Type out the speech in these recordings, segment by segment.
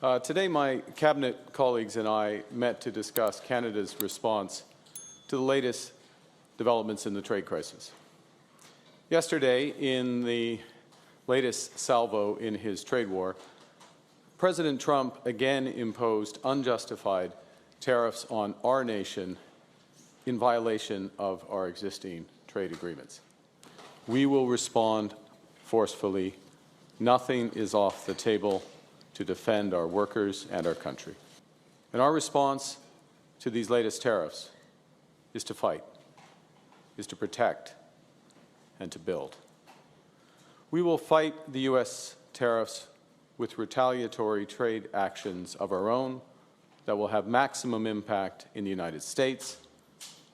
Today, my cabinet colleagues and I met to discuss Canada's response to the latest developments in the trade crisis. Yesterday, in the latest salvo in his trade war, President Trump again imposed unjustified tariffs on our nation in violation of our existing trade agreements. We will respond forcefully. Nothing is off the table to defend our workers and our country. And our response to these latest tariffs is to fight, is to protect, and to build. We will fight the U.S. tariffs with retaliatory trade actions of our own that will have maximum impact in the United States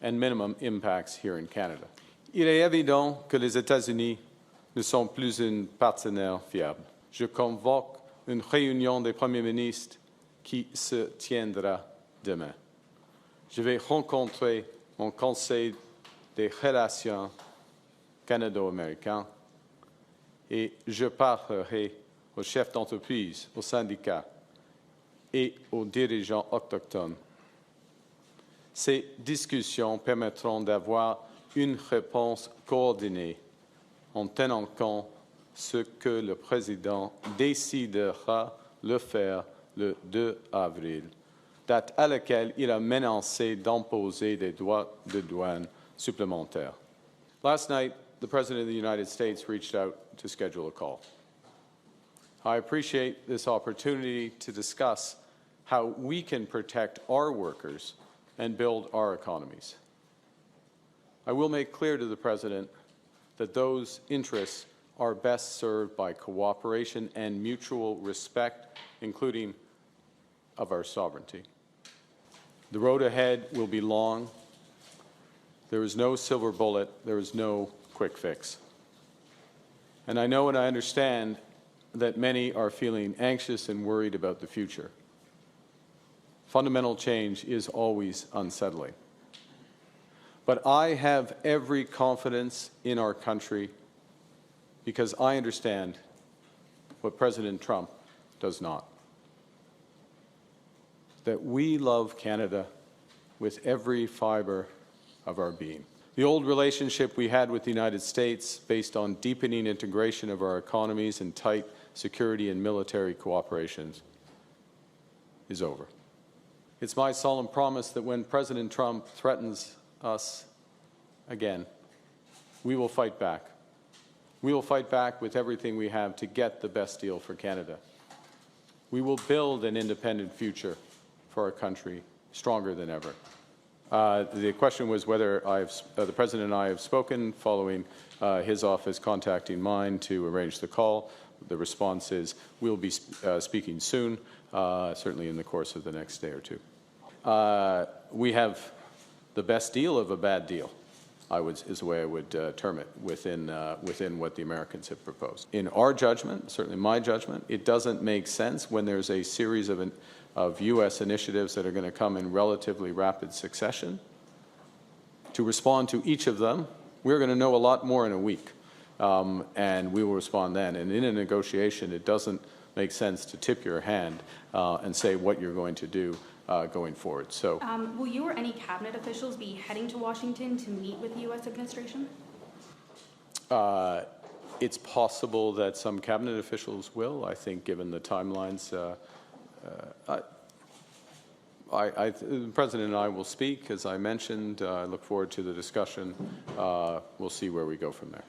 and minimum impacts here in Canada. Il est évident que les États-Unis ne sont plus un partenaire fiable. Je convoque une réunion des premiers ministres qui se tiendra demain. Je vais rencontrer mon Conseil des relations canado-américains et je parlerai aux chefs d'entreprise, aux syndicats et aux dirigeants autochtones. Ces discussions permettront d'avoir une réponse coordonnée en tenant compte ce que le président décidera de faire le 2 avril, date à laquelle il a menacé d'imposer des droits de douane supplémentaires. Last night, the President of the United States reached out to schedule a call. I appreciate this opportunity to discuss how we can protect our workers and build our economies. I will make clear to the President that those interests are best served by cooperation and mutual respect, including of our sovereignty. The road ahead will be long. There is no silver bullet. There is no quick fix. And I know and I understand that many are feeling anxious and worried about the future. Fundamental change is always unsettling. But I have every confidence in our country because I understand what President Trump does not. That we love Canada with every fiber of our being. The old relationship we had with the United States, based on deepening integration of our economies and tight security and military cooperations, is over. It's my solemn promise that when President Trump threatens us again, we will fight back. We will fight back with everything we have to get the best deal for Canada. We will build an independent future for our country stronger than ever. The question was whether the President and I have spoken following his office contacting mine to arrange the call. The response is we'll be speaking soon, certainly in the course of the next day or two. We have the best deal of a bad deal, is the way I would term it, within what the Americans have proposed. In our judgment, certainly my judgment, it doesn't make sense when there's a series of U.S. initiatives that are going to come in relatively rapid succession. To respond to each of them, we're going to know a lot more in a week, and we will respond then. And in a negotiation, it doesn't make sense to tip your hand and say what you're going to do going forward. So, will you or any cabinet officials be heading to Washington to meet with the U.S. administration? It's possible that some cabinet officials will. I think, given the timelines, the President and I will speak, as I mentioned. I look forward to the discussion. We'll see where we go from there.